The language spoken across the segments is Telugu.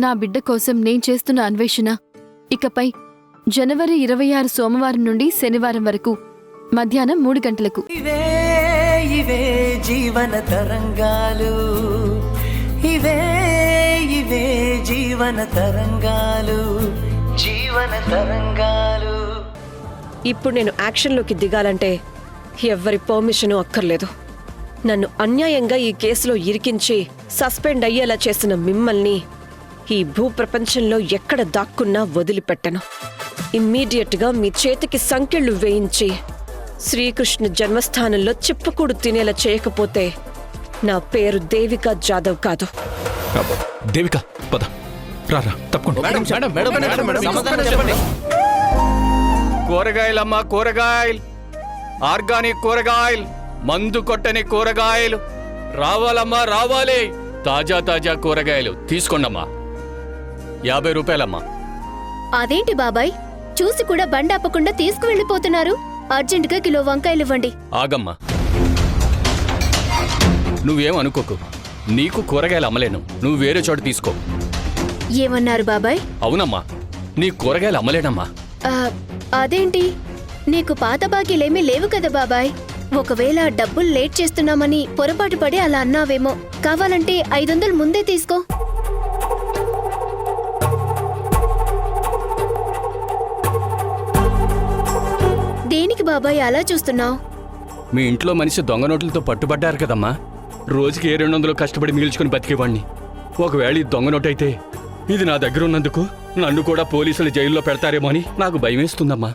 నా బిడ్డ కోసం నేను చేస్తున్న అన్వేషణ ఇకపై జనవరి 26 సోమవారం నుండి శనివారం వరకు మధ్యాహ్నం 3 గంటలకు. ఇవే ఇవే జీవన తరంగాలు, ఇవే ఇవే జీవన తరంగాలు, జీవన తరంగాలు. ఇప్పుడు నేను యాక్షన్లోకి దిగాలంటే ఎవ్వరి పర్మిషను అక్కర్లేదు. నన్ను అన్యాయంగా ఈ కేసులో ఇరికించి సస్పెండ్ అయ్యేలా చేసిన మిమ్మల్ని ఈ భూప్రపంచంలో ఎక్కడ దాక్కున్నా వదిలిపెట్టను. ఇమ్మీడియట్గా మీ చేతికి సంకెళ్ళు వేయించి శ్రీకృష్ణ జన్మస్థానంలో చిప్పకూడు తినేలా చేయకపోతే నా పేరు దేవికా జాదవ్ కాదు. దేవిక పద రారా తప్పకుండా. కూరగాయలమ్మా, కూరగాయలు, ఆర్గానిక్ కూరగాయలు, మందు కొట్టని కూరగాయలు రావాలమ్మా, రావాలి. తాజా తాజా కూరగాయలు తీసుకోండమ్మా. 50 రూపాయలమ్మా. అదేంటి బాబాయ్, చూసి కూడా బండాపకుండా తీసుకువెళ్ళిపోతున్నారు? అర్జెంటుగా కిలో వంకాయలు ఇవ్వండి. ఆగమ్మా, నువ్వేం అనుకోకు. నీకు కూరగాయలు అమ్మలేను, నువ్వు వేరే చోట తీసుకో. ఏమన్నారు బాబాయ్? అవునమ్మా, నీ కూరగాయలు అమ్మలేనమ్మా. అదేంటి, నీకు పాత బాకీలేమీ లేవు కదా బాబాయ్? ఒకవేళ డబ్బులు లేట్ చేస్తున్నామని పొరపాటు పడి అలా అన్నావేమో. కావాలంటే 500 ముందే తీసుకో. దేనికి బాబాయ్ అలా చూస్తున్నావు? మీ ఇంట్లో మనిషి దొంగ నోట్లతో పట్టుబడ్డారు కదమ్మా. రోజుకి 200 కష్టపడి మిగిల్చుకుని బతికేవాణ్ణి. ఒకవేళ ఈ దొంగ నోట్ అయితే ఇది నా దగ్గర ఉన్నందుకు నన్ను కూడా పోలీసులు జైల్లో పెడతారేమో అని నాకు భయమేస్తుందమ్మా.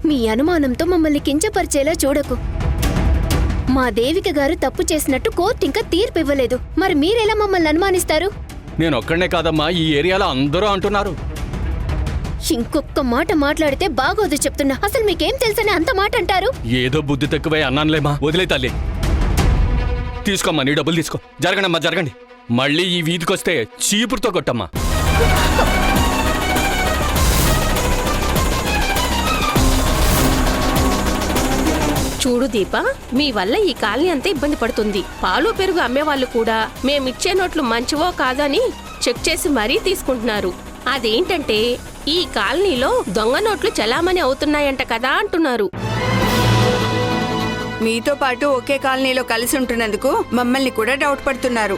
మీ అనుమానంతో మమ్మల్ని కించపరిచేలా చూడకు. మా దేవిక గారు తప్పు చేసినట్టు కోర్టు ఇంకా తీర్పు ఇవ్వలేదు. మరి మీరెలా మమ్మల్ని అనుమానిస్తారు? నేను ఒక్కడనే కాదమ్మా, ఈ ఏరియాలో అందరూ అంటున్నారు. ఇంకొక్క మాట మాట్లాడితే బాగోదు చెప్తున్నా. అసలు మీకేం తెలుసని అంత మాట అంటారు? ఏదో బుద్ధి తక్కువై అన్నానులేమా, వదిలే తల్లి. తీసుకోమ్మా, నీ డబ్బులు తీసుకో. జరగండమ్మా, జరగండి. మళ్ళీ ఈ వీధికొస్తే చీపురుతో కొట్టమ్మా. చూడు దీప, మీ వల్ల ఈ కాలనీ అంతా ఇబ్బంది పడుతుంది. పాలు పెరుగు అమ్మేవాళ్ళు కూడా మేమిచ్చే నోట్లు మంచివో కాదని చెక్ చేసి మరీ తీసుకుంటున్నారు. అదేంటంటే ఈ కాలనీలో దొంగ నోట్లు చలామణి అవుతున్నాయంట కదా అంటున్నారు. మీతో పాటు ఒకే కాలనీలో కలిసి ఉంటున్నందుకు మమ్మల్ని కూడా డౌట్ పడుతున్నారు.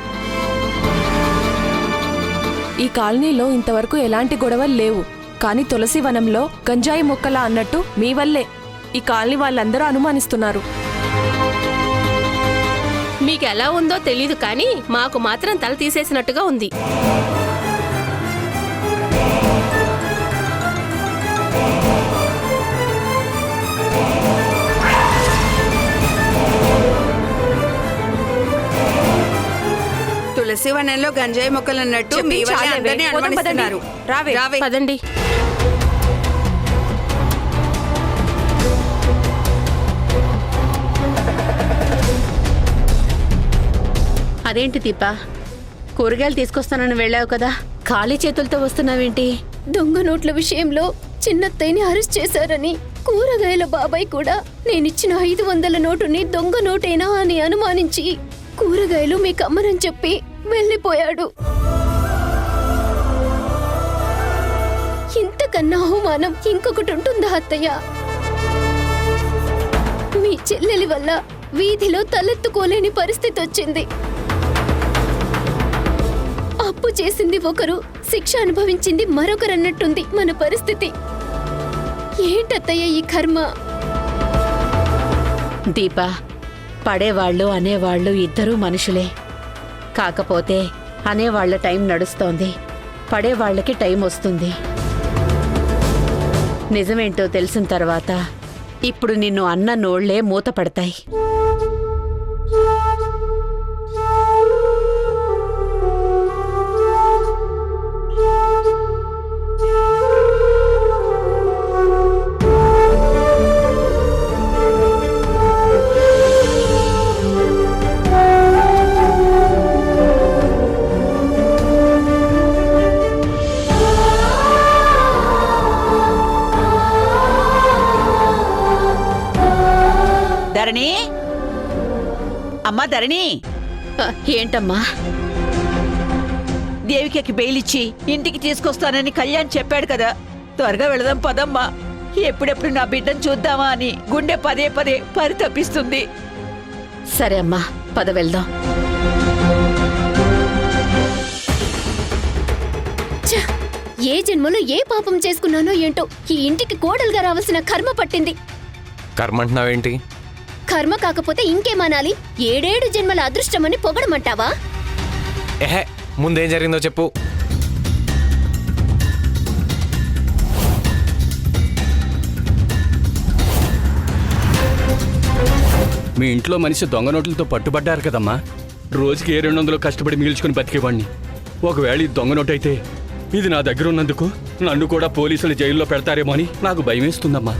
ఈ కాలనీలో ఇంతవరకు ఎలాంటి గొడవలు లేవు. కానీ తులసి వనంలో గంజాయి మొక్కలా అన్నట్టు మీ వల్లే ఈ కాలనీ వాళ్ళందరూ అనుమానిస్తున్నారు. మీకెలా ఉందో తెలీదు కానీ మాకు మాత్రం తల తీసేసినట్టుగా ఉంది. తులసి వనంలో గంజాయి మొక్కలు అన్నట్టు మీ వల్లే అందరినీ అనుమానిస్తున్నారు. రావే. పదండి. అదేంటి దీపా, కూరగాయలు తీసుకొస్తానని వెళ్ళావు కదా, ఖాళీ చేతులతో వస్తున్నావేంటి? దొంగ నోట్ల విషయంలో చిన్నత్తయ్యని అరెస్ట్ చేశారని కూరగాయల బాబాయ్ కూడా నేనిచ్చిన 500 నోటుని దొంగ నోటేనా అని అనుమానించి కూరగాయలు మీకమ్మనని చెప్పి వెళ్ళిపోయాడు. ఇంతకన్నా అవమానం ఇంకొకటి ఉంటుందా అత్తయ్య? మీ చెల్లెలి వల్ల వీధిలో తలెత్తుకోలేని పరిస్థితి వచ్చింది. అప్పు చేసింది ఒకరు, శిక్ష అనుభవించింది మరొకరన్నట్టుంది మన పరిస్థితి. ఏంటత్తయ్య ఈ కర్మ? దీపా, పడేవాళ్ళు అనేవాళ్ళు ఇద్దరూ మనుషులే. కాకపోతే అనేవాళ్ల టైం నడుస్తోంది, పడేవాళ్లకి టైం వస్తుంది. నిజమేంటో తెలిసిన తర్వాత ఇప్పుడు నిన్ను అన్న నోళ్లే మూతపడతాయి. ధరణి, అమ్మా ధరణి. ఏంటమ్మా? దేవికకి బెయిలిచ్చి ఇంటికి తీసుకొస్తానని కళ్యాణ్ చెప్పాడు కదా. త్వరగా వెళదాం పదమ్మా. ఎప్పుడెప్పుడు నా బిడ్డను చూద్దామా అని గుండె పదే పదే పరితపిస్తుంది. సరే అమ్మా, పద వెళ్దాం. ఛ! ఏ జన్మలో ఏ పాపం చేసుకున్నానో ఏంటో ఈ ఇంటికి కోడలుగా రావాల్సిన కర్మ పట్టింది. కర్మ అంటున్నావేంటి? కర్మ కాకపోతే ఇంకేమనాలి? 7 జన్మల అదృష్టమని పొగడమంటావా? ఏహే, ముందేం జరిగిందో చెప్పు. మీ ఇంట్లో మనిషి దొంగ నోట్లతో పట్టుబడ్డారు కదమ్మా. రోజుకి 200 కష్టపడి మిగిల్చుకుని బతికేవాడిని. ఒకవేళ ఈ దొంగ నోటు అయితే ఇది నా దగ్గర ఉన్నందుకు నన్ను కూడా పోలీసులు జైల్లో పెడతారేమో అని నాకు భయమేస్తుందమ్మా.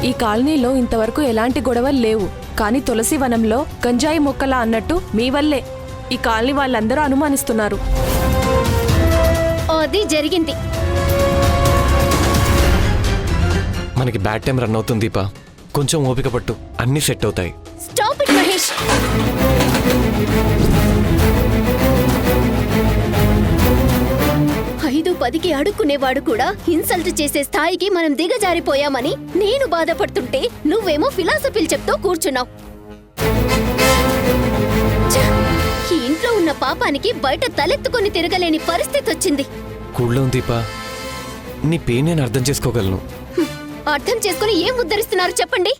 ఈ కాలనీలో ఇంతవరకు ఎలాంటి గొడవలు లేవు, కానీ తులసి వనంలో గంజాయి మొక్కలా అన్నట్టు మీ వల్లే ఈ కాలనీ వాళ్ళందరూ అనుమానిస్తున్నారు. అది జరిగింది. మనకి బ్యాడ్ టైం రన్ అవుతుంది దీపా. కొంచెం ఓపిక పట్టు, అన్నీ సెట్ అవుతాయి. Stop it Mahesh. ఐదు 10కి అడుక్కునేవాడు కూడా ఇన్సల్ట్ చేసే స్థాయికి మనం దిగజారిపోయామని నేను బాధపడుతుంటే నువ్వేమో ఫిలాసఫీలు చెప్తూ కూర్చున్నావు. ఛ! ఈ ఇంట్లో ఉన్న పాపానికి బయట తలెత్తుకొని తిరగలేని పరిస్థితి వచ్చింది. కూల్లో దీపా, నీ పెయిన్ నేను అర్థం చేసుకోగలను. అర్థం చేసుకుని ఏం ఉద్ధరిస్తున్నారు చెప్పండి.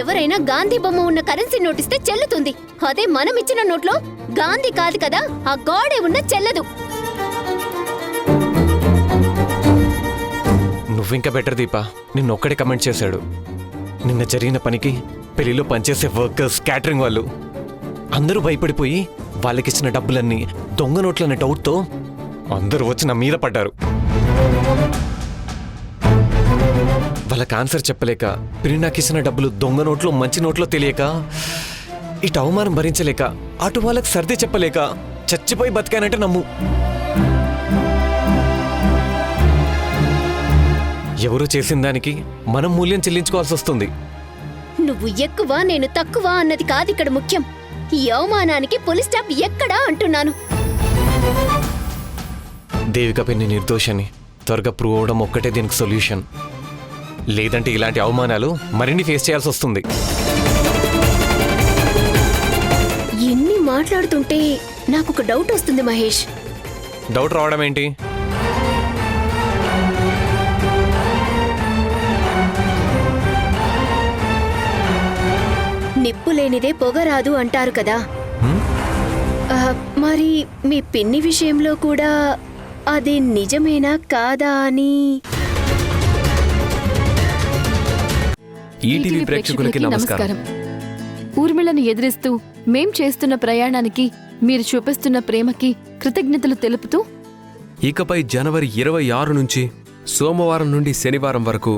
ఎవరైనా గాంధీ బొమ్మ ఉన్న కరెన్సీ నోటిస్తే చెల్లుతుంది. అదే మనం ఇచ్చిన నోట్లో గాంధీ కాదు కదా, ఆ గాడే ఉన్న చెల్లదు. నువ్వింకా బెటర్ దీపా. నిన్నొక్కడే కమెంట్ చేశాడు. నిన్న జరిగిన పనికి పెళ్లిలో పనిచేసే వర్కర్స్, క్యాటరింగ్ వాళ్ళు అందరూ భయపడిపోయి వాళ్ళకిచ్చిన డబ్బులన్నీ దొంగ నోట్లన్న డౌట్తో అందరూ వచ్చి నా మీద పడ్డారు. వాళ్ళకి ఆన్సర్ చెప్పలేక, నాకు డబ్బులు దొంగ నోట్లో మంచి నోట్లో తెలియక, ఇటు అవమానం భరించలేక, అటు వాళ్ళకి సర్ది చెప్పలేక చచ్చిపోయి బతికానంటే నమ్ము. ఎవరు చేసిన దానికి మనం మూల్యం చెల్లించుకోవాల్సి వస్తుంది. నువ్వు ఎక్కువ నేను తక్కువ అన్నది కాదు ఇక్కడ ముఖ్యం. ఈ అవమానానికి పోలీస్ స్టాప్ ఎక్కడా అంటున్నాను. దేవికపై నేను నిర్దోషని త్వరగా ప్రూవ్ అవడం ఒక్కటే దీనికి సొల్యూషన్. లేదంటే ఇలాంటి అవమానాలు మరిన్ని ఫేస్ చేయాల్సి వస్తుంది. ఎన్ని మాట్లాడుతుంటే నాకు ఒక డౌట్ వస్తుంది మహేష్. డౌట్ రావడం ఏంటి? నిప్పు లేనిదే పొగ రాదు అంటారు కదా. మరి మీ పిన్ని విషయంలో కూడా అది నిజమేనా కాదా అని. ఈటీవీ ప్రేక్షకులకి నమస్కారం. ఊర్మిళను ఎదిరిస్తూ మేం చేస్తున్న ప్రయాణానికి మీరు చూపిస్తున్న ప్రేమకి కృతజ్ఞతలు తెలుపుతూ ఇకపై జనవరి 26 నుంచి సోమవారం నుండి శనివారం వరకు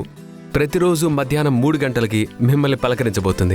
ప్రతిరోజు మధ్యాహ్నం 3 గంటలకి మిమ్మల్ని పలకరించబోతుంది.